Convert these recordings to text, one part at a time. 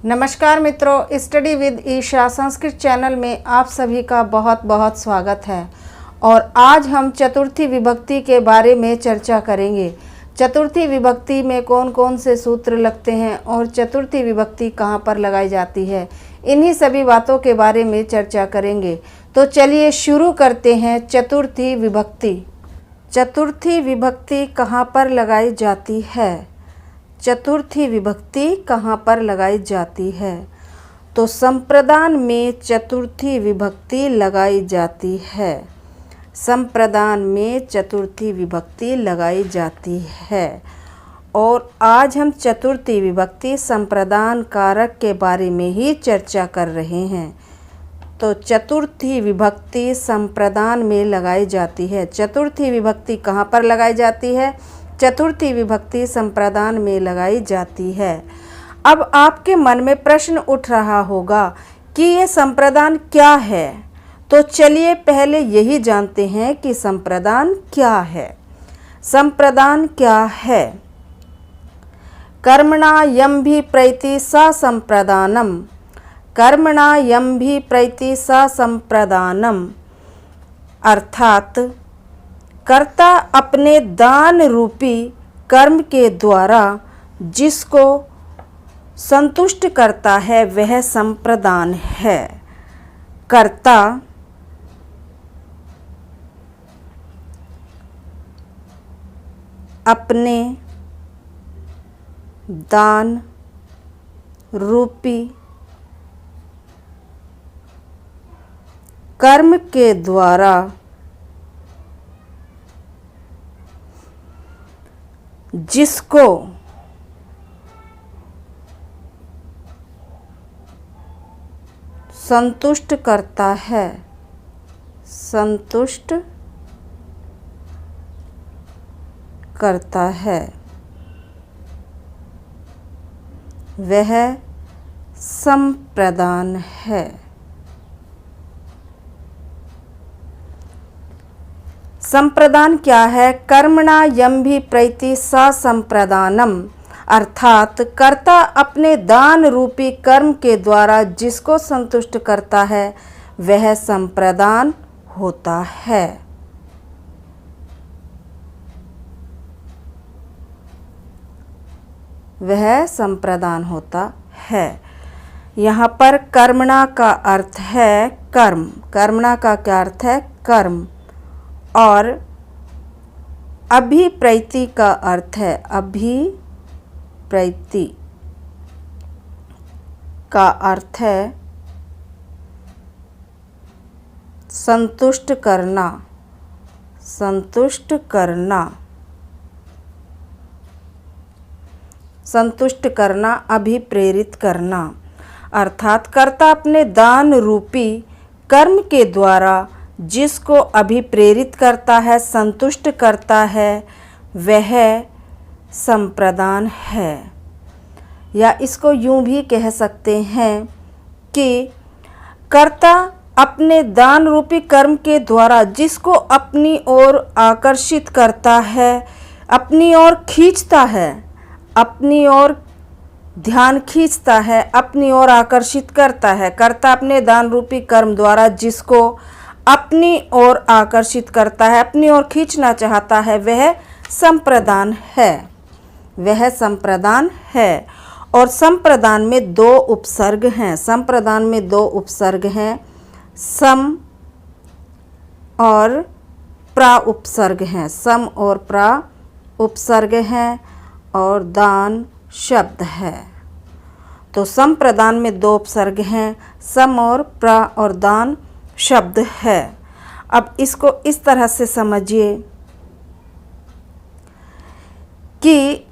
नमस्कार मित्रों, study with Isha Sanskrit channel में आप सभी का बहुत बहुत स्वागत है। और आज हम चतुर्थी विभक्ति के बारे में चर्चा करेंगे। चतुर्थी विभक्ति में कौन कौन से सूत्र लगते हैं और चतुर्थी विभक्ति कहाँ पर लगाई जाती है, इन्हीं सभी बातों के बारे में चर्चा करेंगे। तो चलिए शुरू करते हैं। चतुर्थी विभक्ति। चतुर्थी विभक्ति कहाँ पर लगाई जाती है? चतुर्थी विभक्ति कहाँ पर लगाई जाती है? तो संप्रदान में चतुर्थी विभक्ति लगाई जाती है। संप्रदान में चतुर्थी विभक्ति लगाई जाती है। और आज हम चतुर्थी विभक्ति संप्रदान कारक के बारे में ही चर्चा कर रहे हैं। तो चतुर्थी विभक्ति संप्रदान में लगाई जाती है। चतुर्थी विभक्ति कहाँ पर लगाई जाती है? चतुर्थी विभक्ति संप्रदान में लगाई जाती है। अब आपके मन में प्रश्न उठ रहा होगा कि ये संप्रदान क्या है। तो चलिए पहले यही जानते हैं कि संप्रदान क्या है। संप्रदान क्या है? कर्मणा यम भी प्रैति सा संप्रदानम। कर्मणा यम भी प्रैति सा संप्रदानम अर्थात कर्ता अपने दान रूपी कर्म के द्वारा जिसको संतुष्ट करता है वह संप्रदान है। कर्ता अपने दान रूपी कर्म के द्वारा जिसको संतुष्ट करता है, संतुष्ट करता है, वह संप्रदान है। संप्रदान क्या है? कर्मणा यम भी प्रैति सा संप्रदानम अर्थात कर्ता अपने दान रूपी कर्म के द्वारा जिसको संतुष्ट करता है वह संप्रदान होता है। वह संप्रदान होता है। यहाँ पर कर्मणा का अर्थ है कर्म। कर्मणा का क्या अर्थ है? कर्म। और अभिप्रैति का अर्थ है, अभिप्रैति का अर्थ है संतुष्ट करना, संतुष्ट करना, संतुष्ट करना, अभिप्रेरित करना अर्थात कर्ता अपने दान रूपी कर्म के द्वारा जिसको अभिप्रेरित करता है, संतुष्ट करता है, वह संप्रदान है। या इसको यूं भी कह सकते हैं कि कर्ता अपने दान रूपी कर्म के द्वारा जिसको अपनी ओर आकर्षित करता है, अपनी ओर खींचता है, अपनी ओर ध्यान खींचता है, अपनी ओर आकर्षित करता है। कर्ता अपने दान रूपी कर्म द्वारा जिसको अपनी ओर आकर्षित करता है, अपनी ओर खींचना चाहता है, वह संप्रदान है। वह संप्रदान है। और संप्रदान में दो उपसर्ग हैं। संप्रदान में दो उपसर्ग हैं, सम और प्रा उपसर्ग हैं। सम और प्रा उपसर्ग हैं और दान शब्द है। तो संप्रदान में दो उपसर्ग हैं, सम और प्रा और दान शब्द है। अब इसको इस तरह से समझिए कि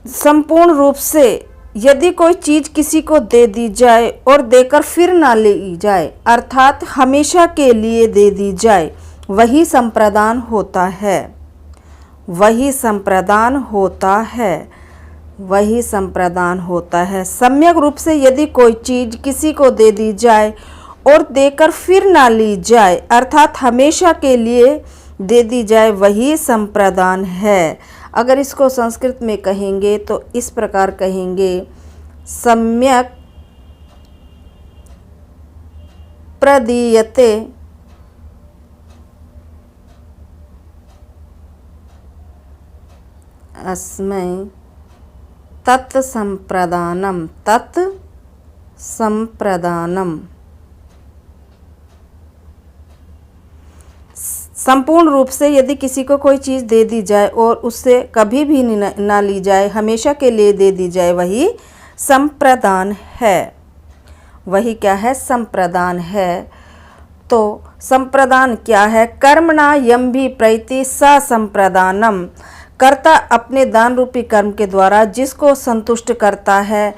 संपूर्ण रूप से यदि कोई चीज़ किसी को दे दी जाए और देकर फिर ना ली जाए, अर्थात हमेशा के लिए दे दी जाए, वही संप्रदान होता है। वही संप्रदान होता है। वही संप्रदान होता है। सम्यक रूप से यदि कोई चीज़ किसी को दे दी जाए और देकर फिर ना ली जाए, अर्थात हमेशा के लिए दे दी जाए, वही संप्रदान है। अगर इसको संस्कृत में कहेंगे तो इस प्रकार कहेंगे सम्यक प्रदीयते अस्मै तत्संप्रदानम संपूर्ण रूप से यदि किसी को कोई चीज़ दे दी जाए और उससे कभी भी ना ली जाए, हमेशा के लिए दे दी जाए, वही संप्रदान है। वही क्या है? संप्रदान है। तो संप्रदान क्या है? कर्मणा यम्भि प्रैति स संप्रदानम। कर्ता अपने दान रूपी कर्म के द्वारा जिसको संतुष्ट करता है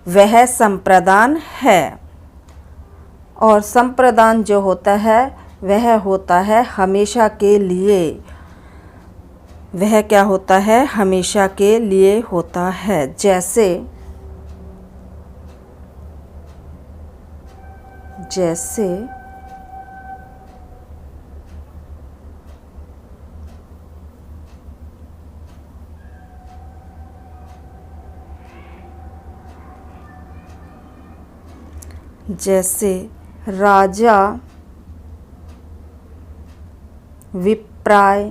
वह संप्रदान है। और संप्रदान जो होता है वह होता है हमेशा के लिए। वह क्या होता है? हमेशा के लिए होता है। जैसे राजा विप्राय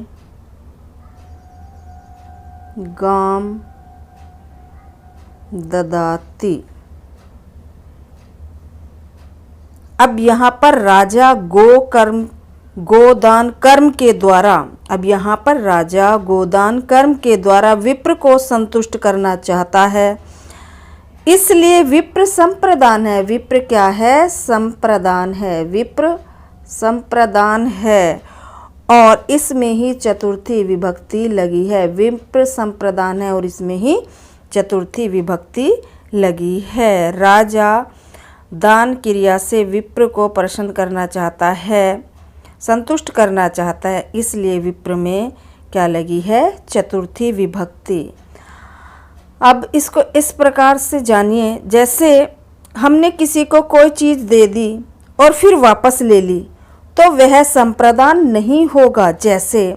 गाम ददाति। अब यहाँ पर राजा गोदान कर्म के द्वारा विप्र को संतुष्ट करना चाहता है, इसलिए विप्र संप्रदान है। विप्र क्या है? संप्रदान है। विप्र संप्रदान है और इसमें ही चतुर्थी विभक्ति लगी है। विप्र संप्रदान है और इसमें ही चतुर्थी विभक्ति लगी है। राजा दान क्रिया से विप्र को प्रसन्न करना चाहता है, संतुष्ट करना चाहता है, इसलिए विप्र में क्या लगी है? चतुर्थी विभक्ति। अब इसको इस प्रकार से जानिए, जैसे हमने किसी को कोई चीज़ दे दी और फिर वापस ले ली तो वह संप्रदान नहीं होगा। जैसे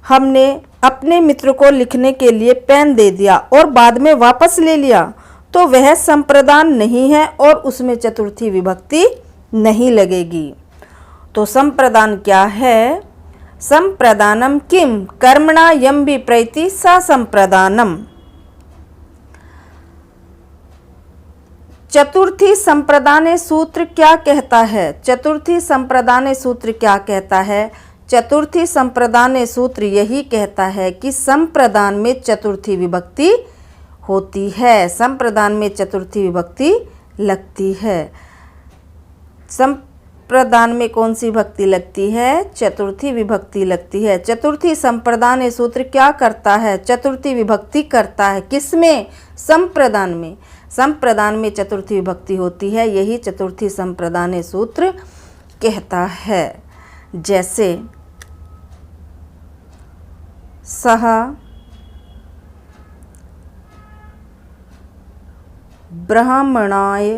हमने अपने मित्र को लिखने के लिए पेन दे दिया और बाद में वापस ले लिया तो वह संप्रदान नहीं है और उसमें चतुर्थी विभक्ति नहीं लगेगी। तो संप्रदान क्या है? संप्रदानम किम कर्मणा यम्भि प्रैति स संप्रदानम। चतुर्थी संप्रदाने सूत्र क्या कहता है? चतुर्थी संप्रदाने सूत्र क्या कहता है? चतुर्थी संप्रदाने सूत्र यही कहता है कि संप्रदान में चतुर्थी विभक्ति होती है। संप्रदान में चतुर्थी विभक्ति लगती है। संप्रदान में कौन सी विभक्ति लगती है? चतुर्थी विभक्ति लगती है। चतुर्थी संप्रदाने सूत्र क्या करता है? चतुर्थी विभक्ति करता है। किसमें? संप्रदान में। संप्रदान में चतुर्थी विभक्ति होती है, यही चतुर्थी संप्रदाने सूत्र कहता है। जैसे सह ब्राह्मणाय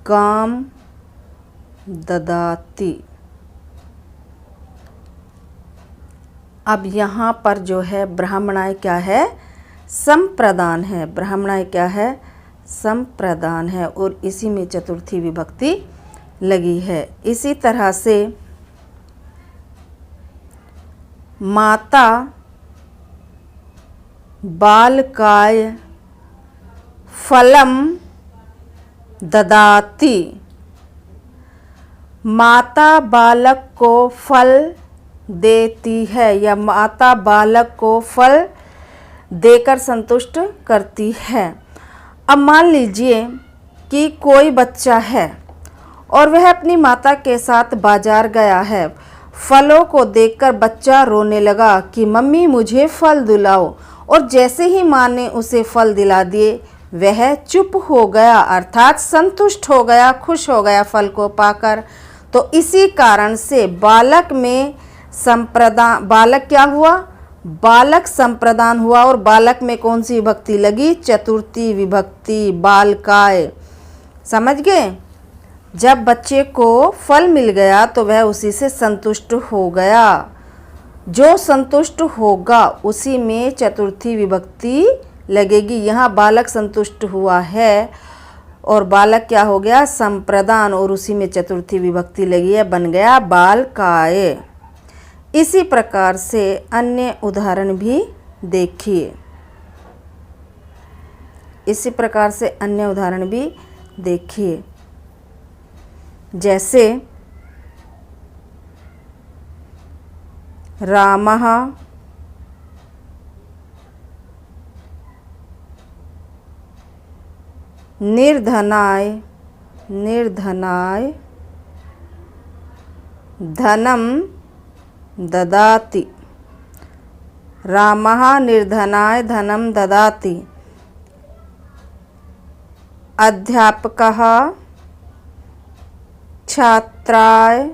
गाम ददाति। अब यहाँ पर जो है ब्राह्मणाय क्या है? संप्रदान है। ब्राह्मणाय क्या है? संप्रदान है और इसी में चतुर्थी विभक्ति लगी है। इसी तरह से माता बालकाय फलम ददाति। माता बालक को फल देती है या माता बालक को फल देकर संतुष्ट करती है। अब मान लीजिए कि कोई बच्चा है और वह अपनी माता के साथ बाजार गया है। फलों को देखकर बच्चा रोने लगा कि मम्मी मुझे फल दिलाओ, और जैसे ही माँ ने उसे फल दिला दिए वह चुप हो गया, अर्थात संतुष्ट हो गया, खुश हो गया फल को पाकर। तो इसी कारण से बालक में बालक क्या हुआ? बालक संप्रदान हुआ और बालक में कौन सी विभक्ति लगी? चतुर्थी विभक्ति, बालकाय। समझ गए? जब बच्चे को फल मिल गया तो वह उसी से संतुष्ट हो गया। जो संतुष्ट होगा उसी में चतुर्थी विभक्ति लगेगी। यहाँ बालक संतुष्ट हुआ है और बालक क्या हो गया, संप्रदान, और उसी में चतुर्थी विभक्ति लगी है, बन गया बालकाय। इसी प्रकार से अन्य उदाहरण भी देखिए। इसी प्रकार से अन्य उदाहरण भी देखिए, जैसे रामः निर्धनाय धनं ददाति। रामः निर्धनाय धनं ददाति। अध्यापकः छात्राय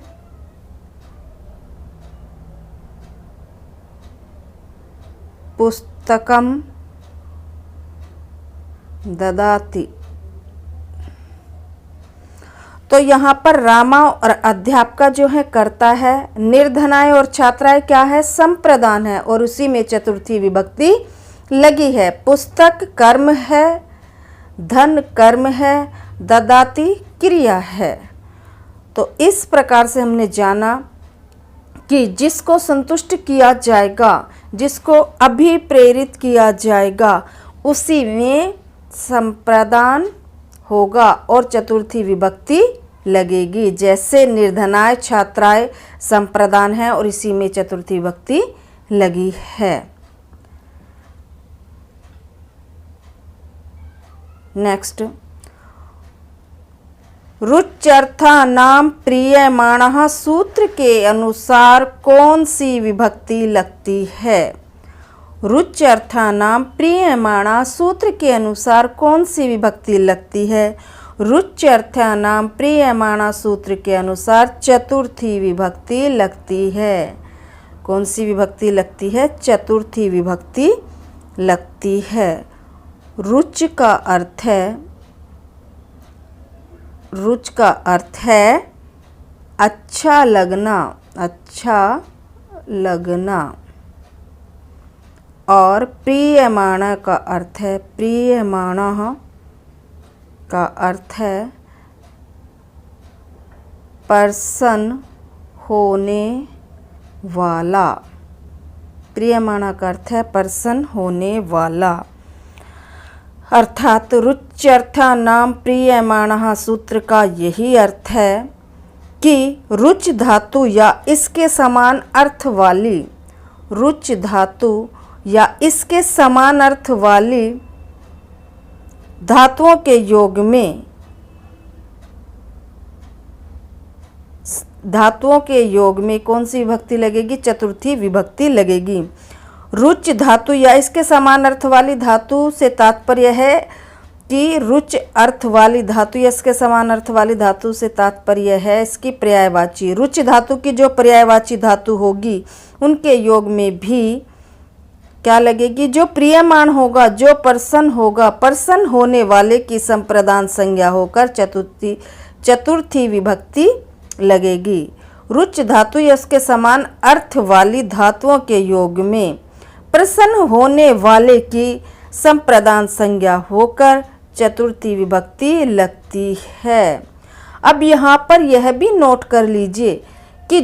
पुस्तकं ददाति। तो यहाँ पर रामा और अध्यापका जो है कर्ता है, निर्धनाय और छात्राएं क्या है, संप्रदान है, और उसी में चतुर्थी विभक्ति लगी है। पुस्तक कर्म है, धन कर्म है, ददाति क्रिया है। तो इस प्रकार से हमने जाना कि जिसको संतुष्ट किया जाएगा, जिसको अभिप्रेरित किया जाएगा, उसी में संप्रदान होगा और चतुर्थी विभक्ति लगेगी। जैसे निर्धनाय छात्राएं संप्रदान है और इसी में चतुर्थी विभक्ति लगी है। नेक्स्ट, रुच्यर्थानां प्रीयमाणः सूत्र के अनुसार कौन सी विभक्ति लगती है। रुच्यर्थानां प्रीयमाणा सूत्र के अनुसार कौन सी विभक्ति लगती है। रुच्यर्थानां प्रीयमाणा सूत्र के अनुसार चतुर्थी विभक्ति लगती है। कौन सी विभक्ति लगती है, चतुर्थी विभक्ति लगती है। रुच का अर्थ है अच्छा लगना, अच्छा लगना, और प्रीयमाणा का अर्थ है, प्रीयमाणः का अर्थ है प्रसन्न होने वाला। प्रीयमाणा का अर्थ है प्रसन्न होने वाला। अर्थात रुच्यर्थानां प्रीयमाणः सूत्र का यही अर्थ है कि रुच धातु या इसके समान अर्थ वाली, रुच धातु या इसके समान अर्थ वाली धातुओं के योग में, धातुओं के योग में कौन सी विभक्ति लगेगी, चतुर्थी विभक्ति लगेगी। रुच धातु या इसके समान अर्थ वाली धातु से तात्पर्य है कि रुच अर्थ वाली धातु या इसके समान अर्थ वाली धातु से तात्पर्य है इसकी पर्यायवाची। रुच धातु की जो पर्यायवाची धातु होगी उनके योग में भी क्या लगेगी, जो प्रियमाण होगा, जो प्रसन्न होगा, प्रसन्न होने वाले की संप्रदान संज्ञा होकर चतुर्थी विभक्ति लगेगी। रुच धातु या इसके समान अर्थ वाली धातुओं के योग में प्रसन्न होने वाले की संप्रदान संज्ञा होकर चतुर्थी विभक्ति लगती है। अब यहाँ पर यह भी नोट कर लीजिए कि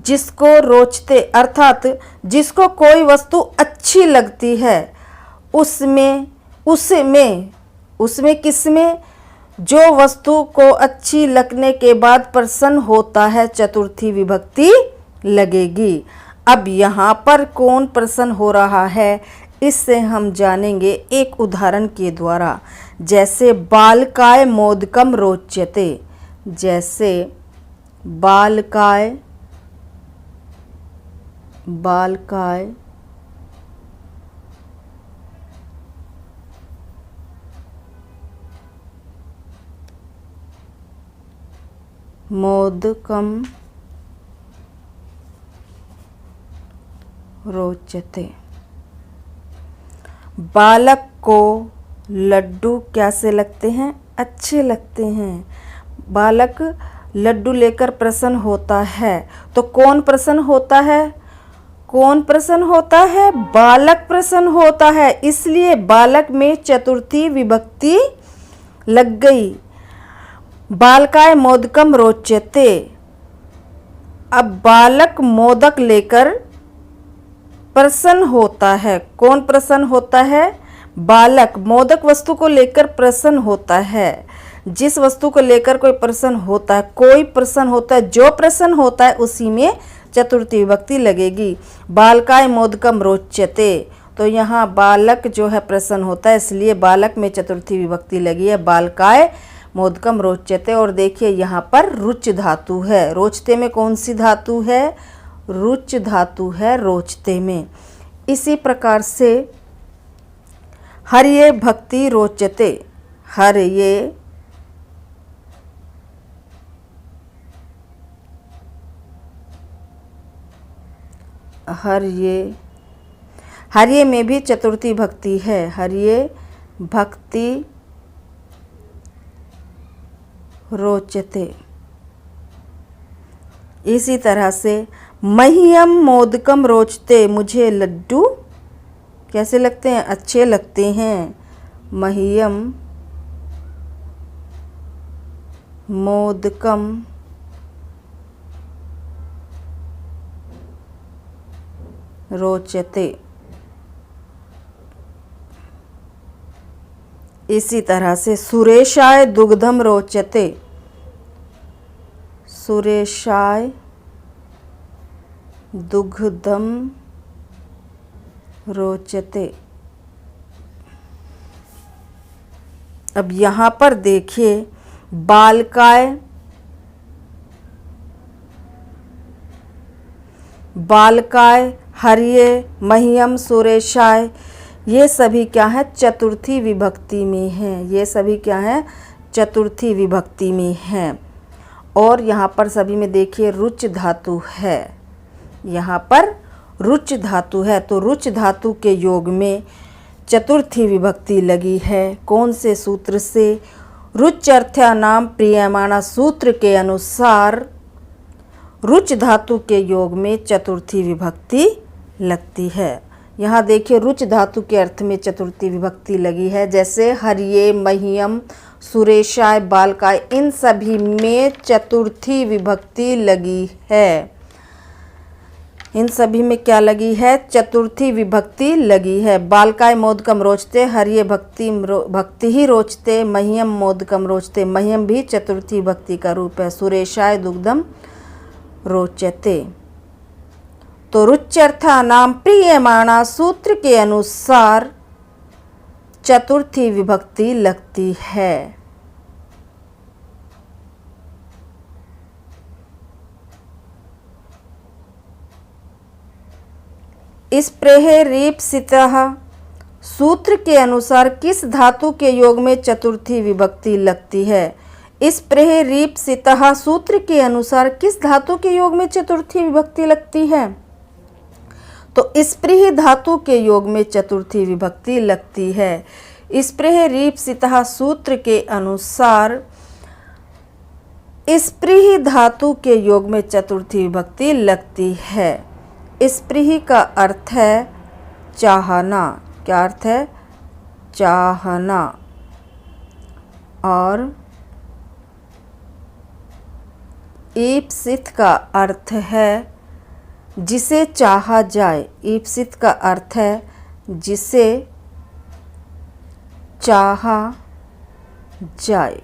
जिसको रोचते अर्थात जिसको कोई वस्तु अच्छी लगती है उसमें किसमें, जो वस्तु को अच्छी लगने के बाद प्रसन्न होता है चतुर्थी विभक्ति लगेगी। अब यहाँ पर कौन प्रसन्न हो रहा है इससे हम जानेंगे एक उदाहरण के द्वारा। जैसे बालकाय मोदकम रोच्यते, जैसे बालकाय मोदकम रोचते। बालक को लड्डू कैसे लगते हैं, अच्छे लगते हैं। बालक लड्डू लेकर प्रसन्न होता है। तो कौन प्रसन्न होता है, कौन प्रसन्न होता है? बालक प्रसन्न होता है, इसलिए बालक में चतुर्थी विभक्ति लग गई। बालकाय मोदकम रोचते। अब बालक मोदक लेकर प्रसन्न होता है। कौन प्रसन्न होता है? बालक मोदक वस्तु को लेकर प्रसन्न होता है। जिस वस्तु को लेकर कोई प्रसन्न होता है, कोई प्रसन्न होता है, जो प्रसन्न होता है उसी में चतुर्थी विभक्ति लगेगी। बालकाय मोदकम रोचते, तो यहाँ बालक जो है प्रसन्न होता है, इसलिए बालक में चतुर्थी विभक्ति लगी है। बालकाय मोदकम रोचते। और देखिए यहाँ पर रुच धातु है। रोचते में कौन सी धातु है? रुच धातु है रोचते में। इसी प्रकार से हर्ये भक्ति रोचते। हर्ये हर्ये हर्ये में भी चतुर्थी भक्ति है। हर्ये भक्ति रोचते। इसी तरह से मह्यम मोदकम रोचते। मुझे लड्डू कैसे लगते हैं? अच्छे लगते हैं। मह्यम मोदकम रोचते। इसी तरह से सुरेशाय दुग्धम रोचते। सुरेशाय दुग्धम रोचते। अब यहाँ पर देखिए बालकाय बालकाय हर्ये मह्यम सुरेशाय, ये सभी क्या है? चतुर्थी विभक्ति में हैं। ये सभी क्या है? चतुर्थी विभक्ति में हैं। और यहाँ पर सभी में देखिए रुच धातु है। यहाँ पर रुच धातु है, तो रुच धातु के योग में चतुर्थी विभक्ति लगी है। कौन से सूत्र से? रुच्यर्थ्यानाम प्रीयमाणा सूत्र के अनुसार रुच धातु के योग में चतुर्थी विभक्ति लगती है। यहाँ देखिए रुच धातु के अर्थ में चतुर्थी विभक्ति लगी है। जैसे हर्ये मह्यम सुरेशाय बालकाय, इन सभी में चतुर्थी विभक्ति लगी है। इन सभी में क्या लगी है? चतुर्थी विभक्ति लगी है। बालकाय मोदकम रोचते, हर्ये भक्ति ही रोचते, मह्यम मोदकम रोचते। मह्यम भी चतुर्थी विभक्ति का रूप है। सुरेशाय दुग्धम रोचते। तो रुच्यर्थानाम प्रीयमाणा सूत्र के अनुसार चतुर्थी विभक्ति लगती है। स्प्रेह रीप्सितः सूत्र के अनुसार किस धातु के योग में चतुर्थी विभक्ति लगती है? स्प्रेह रीप्सितः सूत्र के अनुसार किस धातु के योग में चतुर्थी विभक्ति लगती है? तो स्प्रीह धातु के योग में चतुर्थी विभक्ति लगती है। स्प्रेह रीप्सितः सूत्र के अनुसार स्प्रीह धातु के योग में चतुर्थी विभक्ति लगती है। स्प्रीह का अर्थ है चाहना। क्या अर्थ है? चाहना। और ईप्सित का अर्थ है जिसे चाहा जाए। ईप्सित का अर्थ है जिसे चाहा जाए।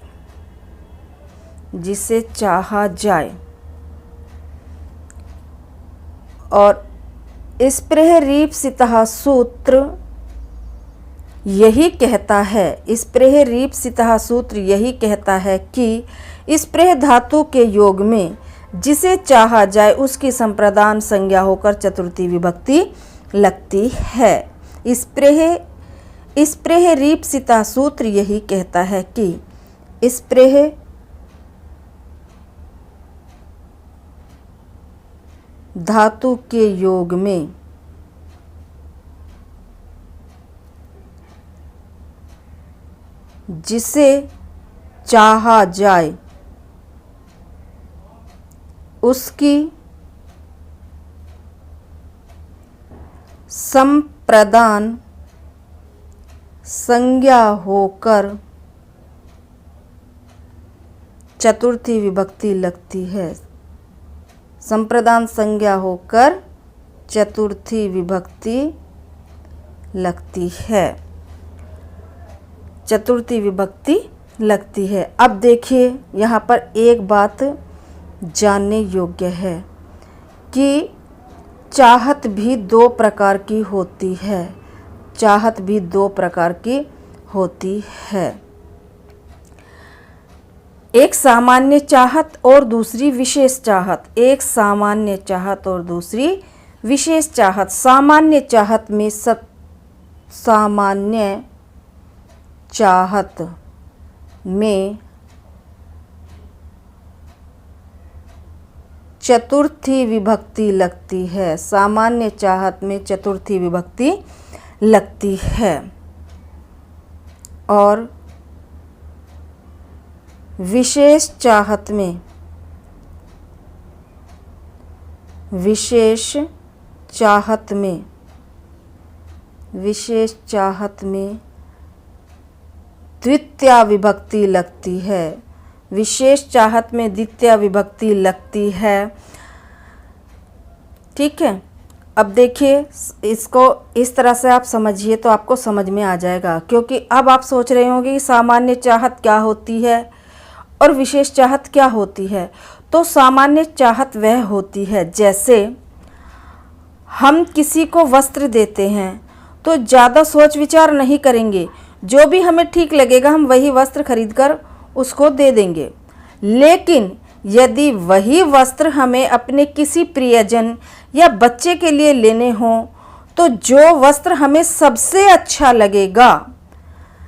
जिसे चाहा जाए। और स्प्रेह रीप्सितः सूत्र यही कहता है, स्प्रेह रीप्सितः सूत्र यही कहता है कि स्प्रेह धातु के योग में जिसे चाहा जाए उसकी संप्रदान संज्ञा होकर चतुर्थी विभक्ति लगती है। स्प्रेह रीप्सितः सूत्र यही कहता है कि स्प्रेह धातु के योग में जिसे चाहा जाए उसकी संप्रदान संज्ञा होकर चतुर्थी विभक्ति लगती है। संप्रदान संज्ञा होकर चतुर्थी विभक्ति लगती है। चतुर्थी विभक्ति लगती है। अब देखिए यहाँ पर एक बात जानने योग्य है कि चाहत भी दो प्रकार की होती है। चाहत भी दो प्रकार की होती है। एक सामान्य चाहत और दूसरी विशेष चाहत। एक सामान्य चाहत और दूसरी विशेष चाहत। सामान्य चाहत में सामान्य चाहत में चतुर्थी विभक्ति लगती है। सामान्य चाहत में चतुर्थी विभक्ति लगती है और विशेष चाहत में द्वितीया विभक्ति लगती है। विशेष चाहत में द्वितीया विभक्ति लगती है। ठीक है, अब देखिए इसको इस तरह से आप समझिए तो आपको समझ में आ जाएगा, क्योंकि अब आप सोच रहे होंगे कि सामान्य चाहत क्या होती है और विशेष चाहत क्या होती है। तो सामान्य चाहत वह होती है जैसे हम किसी को वस्त्र देते हैं तो ज़्यादा सोच विचार नहीं करेंगे, जो भी हमें ठीक लगेगा हम वही वस्त्र खरीदकर उसको दे देंगे। लेकिन यदि वही वस्त्र हमें अपने किसी प्रियजन या बच्चे के लिए लेने हों तो जो वस्त्र हमें सबसे अच्छा लगेगा,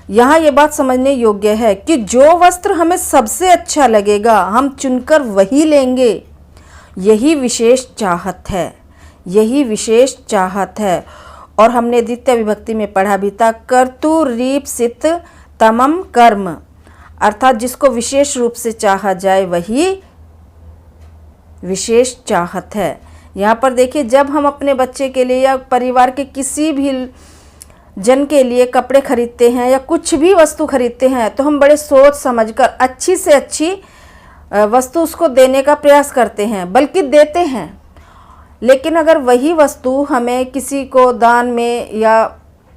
यहाँ ये बात समझने योग्य है कि जो वस्त्र हमें सबसे अच्छा लगेगा हम चुनकर वही लेंगे। यही विशेष चाहत है। यही विशेष चाहत है। और हमने द्वितीय विभक्ति में पढ़ा भी था, कर्तुरीप्सित तमम कर्म, अर्थात जिसको विशेष रूप से चाहा जाए वही विशेष चाहत है। यहाँ पर देखिए, जब हम अपने बच्चे के लिए या परिवार के किसी भी जन के लिए कपड़े खरीदते हैं या कुछ भी वस्तु खरीदते हैं तो हम बड़े सोच समझकर अच्छी से अच्छी वस्तु उसको देने का प्रयास करते हैं, बल्कि देते हैं। लेकिन अगर वही वस्तु हमें किसी को दान में या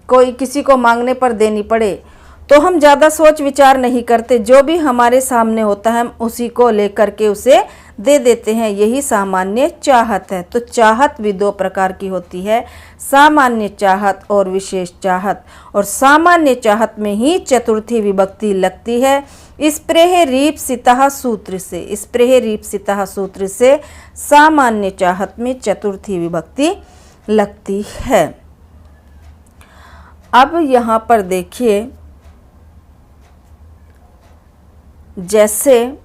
कोई किसी को मांगने पर देनी पड़े तो हम ज़्यादा सोच विचार नहीं करते, जो भी हमारे सामने होता है हम उसी को लेकर के उसे दे देते हैं। यही सामान्य चाहत है। तो चाहत भी दो प्रकार की होती है, सामान्य चाहत और विशेष चाहत। और सामान्य चाहत में ही चतुर्थी विभक्ति लगती है स्पृहरीप्सितः सूत्र से। स्पृहरीप्सितः सूत्र से सामान्य चाहत में चतुर्थी विभक्ति लगती है। अब यहाँ पर देखिए, जैसे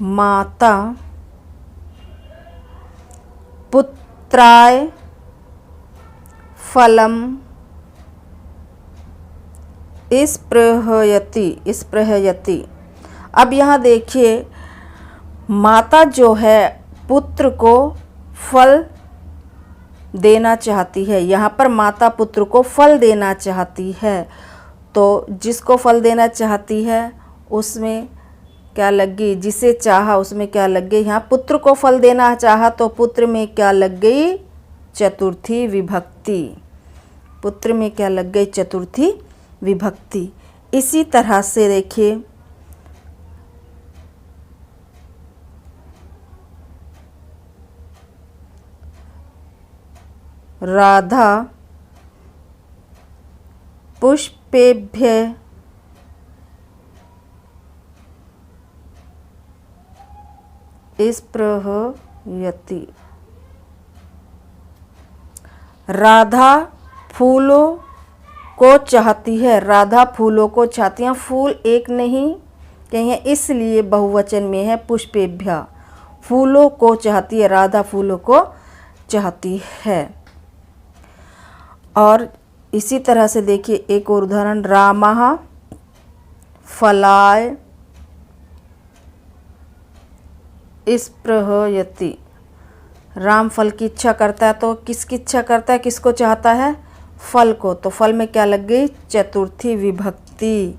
माता पुत्राय फलम स्पृहयति। अब यहाँ देखिए, माता जो है पुत्र को फल देना चाहती है। यहाँ पर माता पुत्र को फल देना चाहती है, तो जिसको फल देना चाहती है उसमें क्या लग गई, जिसे चाहा उसमें क्या लग गई। यहाँ पुत्र को फल देना चाहा तो पुत्र में क्या लग गई, चतुर्थी विभक्ति। पुत्र में क्या लग गई, चतुर्थी विभक्ति। इसी तरह से देखिए, राधा पुष्पेभ्य स्पृहयति। राधा फूलों को चाहती है। राधा फूलों को चाहती है। फूल एक नहीं कहें, इसलिए बहुवचन में है पुष्पेभ्य। फूलों को चाहती है, राधा फूलों को चाहती है। और इसी तरह से देखिए एक और उदाहरण, रामः फलाय स्पृहयति। राम फल की इच्छा करता है, तो किसकी इच्छा करता है, किसको चाहता है, फल को। तो फल में क्या लग गई, चतुर्थी विभक्ति।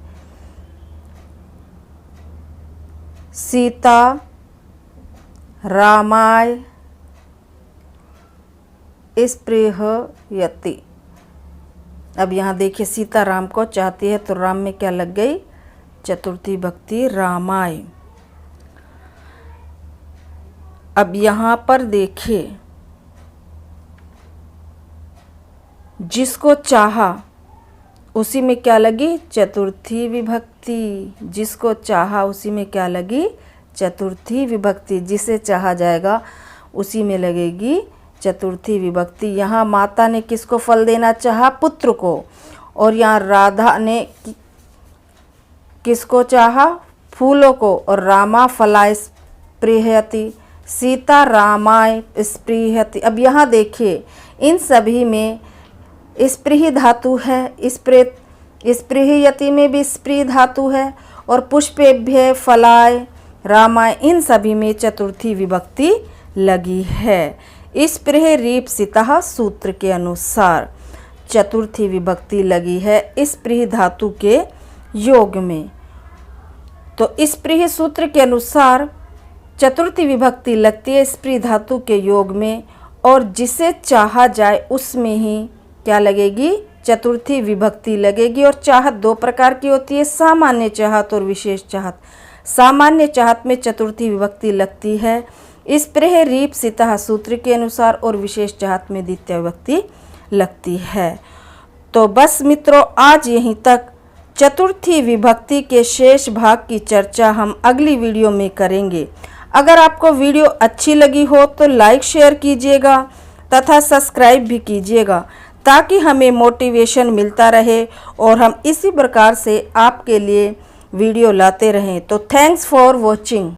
सीता रामाय स्पृहयति। अब यहाँ देखिए सीता राम को चाहती है, तो राम में क्या लग गई, चतुर्थी विभक्ति रामाय। अब यहाँ पर देखिए, जिसको चाहा उसी में क्या लगी, चतुर्थी विभक्ति। जिसको चाहा उसी में क्या लगी, चतुर्थी विभक्ति। जिसे चाहा जाएगा उसी में लगेगी चतुर्थी विभक्ति। यहाँ माता ने किसको फल देना चाहा, पुत्र को, और यहाँ राधा ने किसको चाहा, फूलों को, और रामा फलाय स्पृहयति, सीता रामाय स्पृहयति। अब यहाँ देखिए इन सभी में स्पृह धातु है, स्पृहयति में भी स्पृह धातु है, और पुष्पेभ्य फलाय रामाय इन सभी में चतुर्थी विभक्ति लगी है। स्पृह रीप्सितः सूत्र के अनुसार चतुर्थी विभक्ति लगी है स्पृह धातु के योग में। तो स्पृह सूत्र के अनुसार चतुर्थी विभक्ति लगती है स्पृह धातु के योग में, और जिसे चाहा जाए उसमें ही क्या लगेगी, चतुर्थी विभक्ति लगेगी। और चाहत दो प्रकार की होती है, सामान्य चाहत और विशेष चाहत। सामान्य चाहत में चतुर्थी विभक्ति लगती है स्पृह रीप्सितः सूत्र के अनुसार, और विशेष चाहत में द्वितीय विभक्ति लगती है। तो बस मित्रों, आज यहीं तक। चतुर्थी विभक्ति के शेष भाग की चर्चा हम अगली वीडियो में करेंगे। अगर आपको वीडियो अच्छी लगी हो तो लाइक शेयर कीजिएगा तथा सब्सक्राइब भी कीजिएगा, ताकि हमें मोटिवेशन मिलता रहे और हम इसी प्रकार से आपके लिए वीडियो लाते रहें। तो थैंक्स फॉर वॉचिंग।